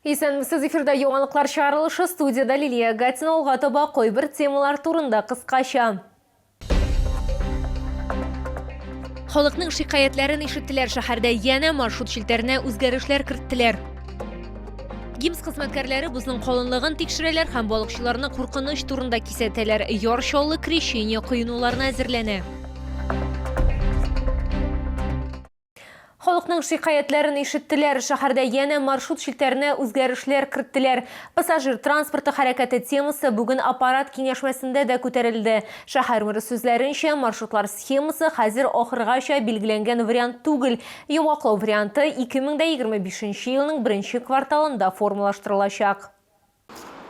Сіз эфирда yoğunluklar çağrılışı студияда Лилия Гатина olğa таба қой бір темалар турында қысқаша. Халықның шикаятларын ишеттілер, шәһәрдә яна маршрут шилтеріне үзгәрешләр керттеләр. ГИМС хезмәткәрләре бузның калынлыгын тикшерәләр һәм балыкчыларны куркыныч турында кисәтәләр. Яр чаллы крещение коюнуларына әзерләнә. Халыкның шикаятларын ишеттеләр, шәһәрдә яна маршрут шилтеріне үзгәрешләр керттеләр. Пассажир транспорты хәрәкәте темасы бүген аппарат киңәшмәсендә дә күтәрелде. Шәһәр мэры сүзләренчә, маршрутлар схемасы хәзер ахыргача билгеләнгән вариант түгел. Йомаклау варианты 2025 елның 1 кварталында формалаштырылачак.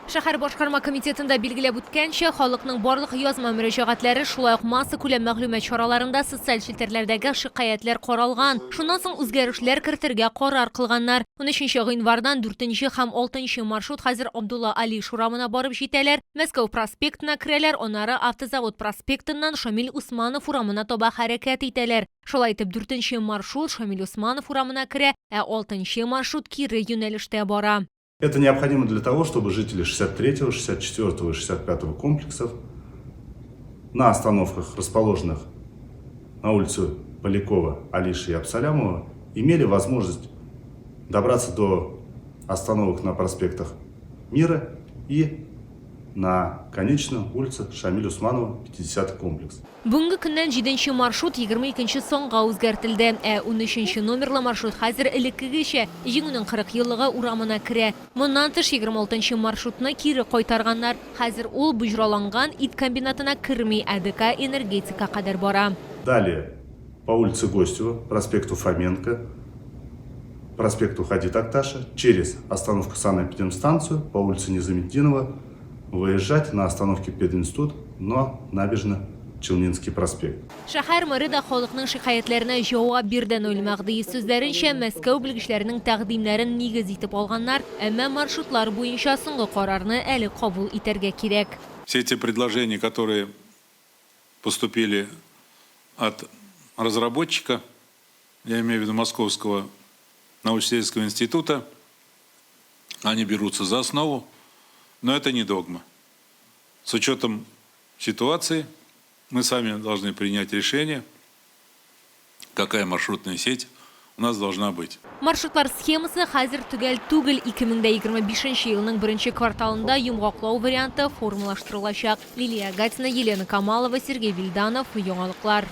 Шәһәр башкарма комитетында билгеләп үткәнчә, халыкның барлык язма мөрәҗәгатьләре шулай ук масса күләм мәгълүмат чараларында социаль челтәрләрдәге шикаятләр каралган. Шуннан соң үзгәрешләр кертергә карар кылганнар. 13 гыйнвардан 4 һәм 6 маршрут хәзер Абдулла Али урамына барып җитәләр. Мәскәү проспектына керәләр, аннары Автозавод проспектыннан Шамил Усманов урамына таба хәрәкәт итәләр. Шулай итеп 4 маршрут Шамил Усманов урамына керә, ә 6 маршрут кире юнәлештә бара. Это необходимо для того, чтобы жители 63-го, 64-го и 65-го комплексов на остановках, расположенных на улице Полякова, Алиши и Абсалямова, имели возможность добраться до остановок на проспектах Мира и на конечной улице Шамиль Усманова, 50-й комплекс. Бүгінгі күннен 7 маршрут 22 соңға үзгәртелде. 13 номерлы маршрут хәзер элеккегечә җиңүнең 40 еллыгы урамына керә. Моннан тыш 26 маршрутны кире кайтарганнар. Хәзер ул буҗраланган ит комбинатына керми, АДК энергетика кадәр бара. Далее по улице Гостева, проспекту Фоменко, проспекту Хади Такташа, через остановку санэпидемстанцию по улице Низаметдинова выезжать на остановке пединститут, но набережно Челнинский проспект. Шәһәр мэры да халыкның шикаятләренә җавап бирде. Нөл мәгъди сүзләренчә, Мәскәү белгечләренең тәкъдимнәрен нигез итеп алганнар, әмма маршрутлар буенча соңгы карарны әле кабул итәргә кирәк. Все эти предложения, которые поступили от разработчика, я имею в виду Московского научно-исследовательского института, они берутся за основу, но это не догма. С учетом ситуации мы сами должны принять решение, какая маршрутная сеть у нас должна быть. Маршрутлар схемасы хәзер түгел 2025 елның 1 кварталында йомгаклау варианты формалаштырылачак. Лилия Гатина, Елена Камалова, Сергей Вильданов, Яңалыклар.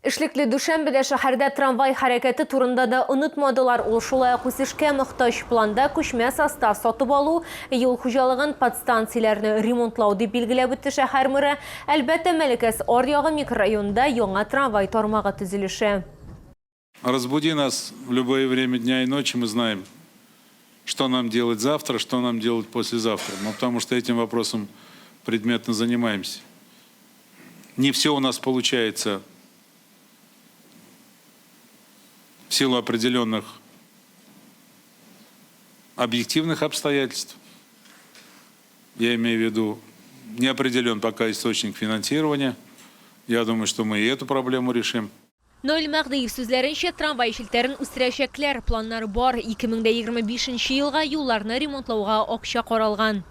Эшлекле Дүшәмбедә шәһәрдә трамвай хәрәкәте турында да онытмадылар. Ул шулай ук үсешкә мохтаҗ планда күчмә состав сатып алу, юл хуҗалыгын подстанцияләрне ремонтлау дип билгеләп үтте шәһәр мэры. Әлбәттә, Мәликәс Ар-Ягы микрорайонында яңа трамвай тармагы төзелеше. Разбуди нас в любое время дня и ночи, мы знаем, что нам делать завтра, что нам делать послезавтра. Но потому что этим вопросом предметно занимаемся. Не все у нас получается в силу определенных объективных обстоятельств. Я имею в виду, не определен пока источник финансирования. Я думаю, что мы и эту проблему решим. Нөл мәгъди сүзләренчә, трамвай шилтерен үстерәчәкләр, планнар бар. 2025 елга юлларны ремонтлауга акча каралган.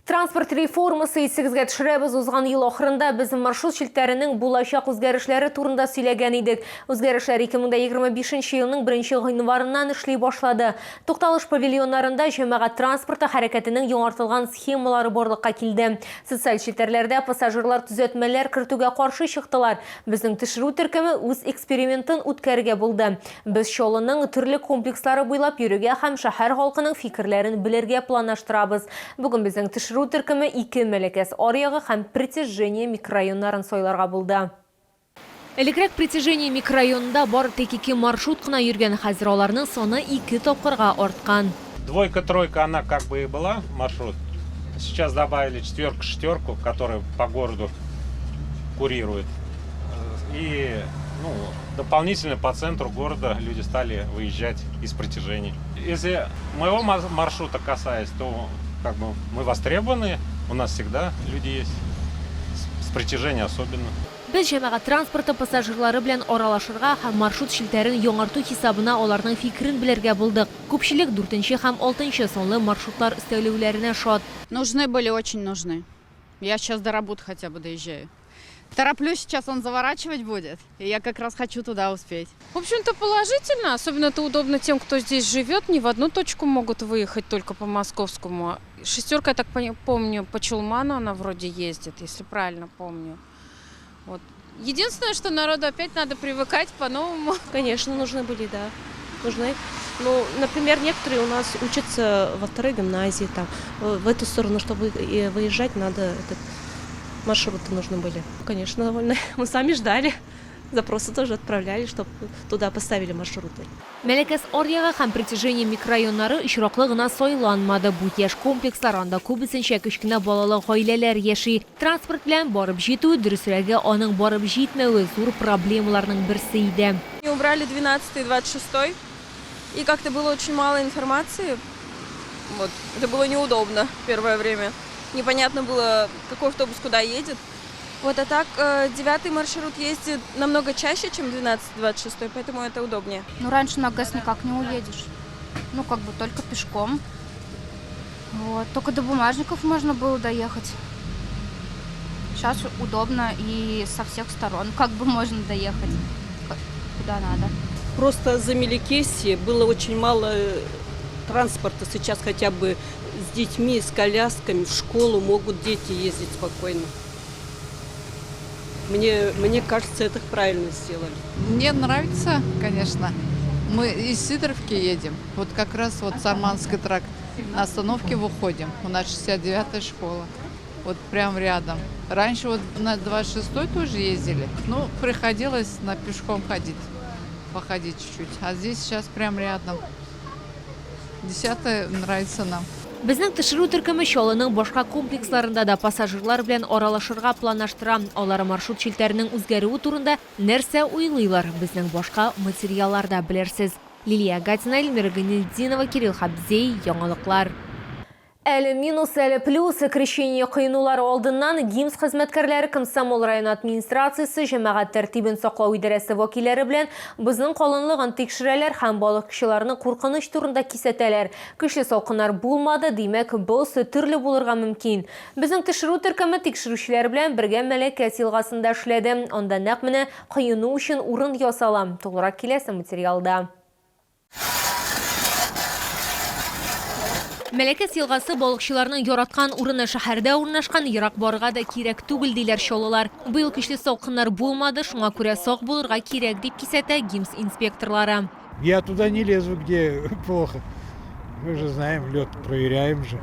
Транспорт реформасы исегезгә төшерәбез. Узган ел ахырында без маршрут шилтеренең булачак үзгәрешләре турында сөйләгән идек. Үзгәрешләр 2025 елның 1 гыйнварыннан эшли башлады. Тукталыш павильоннарында җәмәгать транспорты хәрәкәтенең яңартылган схемалары барлыкка килде. Социаль челтәрләрдә пассажирлар төзәтмәләр кертүгә каршы чыктылар. Безнең төшерү төркеме үз экспериментын үткәргә булды. Без Чаллының төрле комплекслары буйлап йөрүгә һәм шәһәр халкының фикерләрен белергә планлаштырабыз. Бүген безнең төшерү төркеме 2 Мәликәс Ар-Ягы һәм Притяжение микрорайоннарын сойларга булды. Элекрәк Притяжение микрорайонында бар тик 2 маршрут кына йөргән, хәзер аларның саны 2 тапкырга арткан. Двойка-тройка, она как бы и была, маршрут. Сейчас добавили четверку-шестерку, которая по городу курирует. И дополнительно по центру города люди стали выезжать из Притяжения. Если моего маршрута касаясь, то как бы мы востребованы, у нас всегда люди есть, с Притяжения особенно. Biz җәмәгать транспорты пассажирлары белән аралашырга һәм маршрут шилтәрен яңарту хисабына аларның фикерен белергә булдык. Күпчелек 4 һәм 6 сонлы маршрутлар өстәлүләренә шат. Нужны были, очень нужны. Я сейчас до работы хотя бы доезжаю. Тороплюсь, сейчас он заворачивать будет, и я как раз хочу туда успеть. В общем-то, положительно. Особенно это удобно тем, кто здесь живет. Не в одну точку могут выехать, только по московскому. Шестерка, я так помню, по Чулману она вроде ездит, если правильно помню. Вот. Единственное, что народу опять надо привыкать по-новому. Конечно, нужны были, да. Нужны. Ну, например, некоторые у нас учатся во второй гимназии, там, в эту сторону, чтобы выезжать, надо маршруты нужны были. Конечно, довольно. Мы сами ждали. Запросы тоже отправляли, чтобы туда поставили маршруты. Мәләкәс Аръягы һәм Притяжение микрорайоннары очраклы гына сайланмады. Бу яшь комплексларында күбесенчә кечкенә балалы гаиләләр яши. Транспорт белән барып җитү, дөресрәге аның барып җитмәве зур проблемаларның берсе иде. Убрали 12 и 26, и как-то было очень мало информации. Вот. Это было неудобно первое время. Непонятно было, какой автобус куда едет. Вот, а так 9 маршрут ездит намного чаще, чем 12 и 26, поэтому это удобнее. Ну, раньше на ГЭС никак не уедешь. Ну, как бы только пешком. Вот. Только до Бумажников можно было доехать. Сейчас удобно и со всех сторон. Как бы можно доехать куда надо. Просто за Мелекесье было очень мало транспорта. Сейчас хотя бы с детьми, с колясками в школу могут дети ездить спокойно. Мне кажется, это правильно сделали. Мне нравится, конечно. Мы из Сидоровки едем. Вот как раз вот Сарманский тракт. На остановке выходим. У нас 69-я школа. Вот прям рядом. Раньше вот на 26-й тоже ездили. Ну, приходилось на пешком ходить. Походить чуть-чуть. А здесь сейчас прям рядом. 10-я нравится нам. Безнең төшерү төркеме Чаллының башка комплексларында да пассажирлар белән аралашырга планлаштыра. Алар маршрут шилтәренең үзгәрүе турында нәрсә уйлыйлар? Безнең башка материалларда белерсез. Лилия Гатина, Эльмира Гайнетдинова, Кирилл Хабзей, яңалыклар. Әлі минус, әлі плюс крещение кыйнулары алдыннан ГИМС хезмәткәрләре Комсомол район администрациясе җәмәгать тәртибен саклау идарәсе вәкилләре белән безнең калынлыгын тикшерәләр һәм балыкчыларны куркыныч турында кисәтәләр. Көчле салкыннар булмады, димәк, бу төрле булырга мөмкин. Безнең төшерү төркеме тикшерүчеләр белән бергә Мәләкәс елгасында эшләде. Анда нәкъ менә кыйну өчен урын ясала. Толырак киләсе материалда. Мәләкәс елгасы балыкчыларның яраткан урыны шәһәрдә урнашкан, ерак барырга да кирәк түгел диләр чаллылар. Быел көчле салкыннар булмады, шуңа күрә сак булырга кирәк дип кисәтә ГИМС инспекторлары. Я туда не лезу, где плохо. Мы же знаем, лед проверяем же.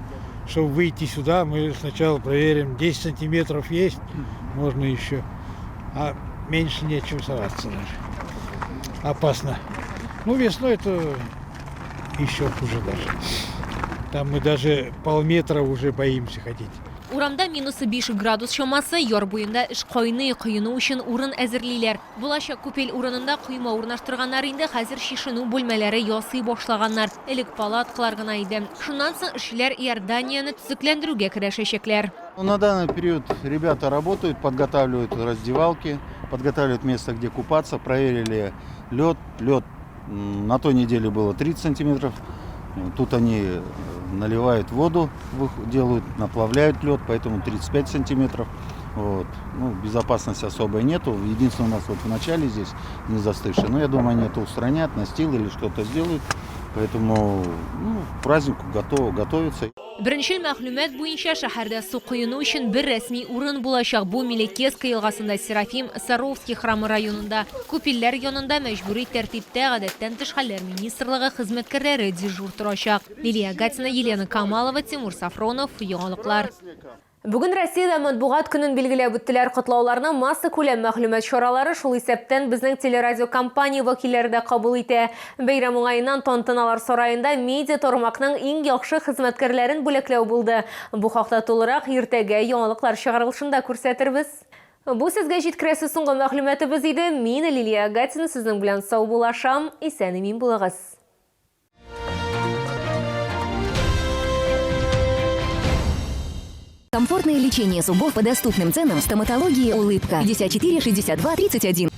Чтобы выйти сюда, мы сначала проверим, 10 сантиметров есть, можно еще. А меньше нечем соваться даже. Опасно. Ну, весной это еще хуже даже. Там мы даже полметра уже боимся ходить. Урамда минусы 5 градус чамасы, яр буенда эш кайный, кыйну өчен урын әзерлиләр. Булачак күпел урынында кыйма урнаштырганнар инде хәзер шишенү бүлмәләре ясый башлаганнар. Элек палаткалар гына иде. Шуннан соң эшчеләр Иорданияны төзекләндерүгә керешәчәкләр. На данный период ребята работают, подготавливают раздевалки, подготавливают место, где купаться, проверили лед. Лед на той неделе было 30 сантиметров. Тут они наливают воду, делают, наплавляют лед, поэтому 35 сантиметров. Вот. Ну, безопасности особой нету. Единственное, у нас вот в начале здесь не застывший. Но я думаю, они это устранят, настил или что-то сделают. Поэтому к празднику готовятся. Беренчел мәгълүмат буенча шәһәрдә су кыйну өчен бер рәсми урын булачак. Бу Мелекеска елгасында Серафим Саровский храмы районында. Күпилләр янында мәҗбүри тәртиптә гадәттән тыш хәлләр министрлыгы хезмәткәрләре дежур торачак. Лилия Гатина, Елена Камалова, Тимур Сафронов, яңалыклар. Бүген Россиядә матбугат көнен билгеләп үттеләр. Котлауларның масса күләм мәгълүмат чаралары шул исәптән безнең телерадио компания вәкилләре дә кабул итә. Бәйрәм уңаеннан Тантаналар сараенда медиа тармакның иң яхшы хезмәткәрләрен бүләкләү булды. Бу хакта тулырак иртәгә яңалыклар чыгарылышында күрсәтербез. Бу сезгә җиткерәсе соңгы мәгълүматыбыз иде. Мин Лилия Гатина сезнең белән сау булашам. Исән-имин булыгыз. Комфортное лечение зубов по доступным ценам. Стоматологии «Улыбка». 54 62 31.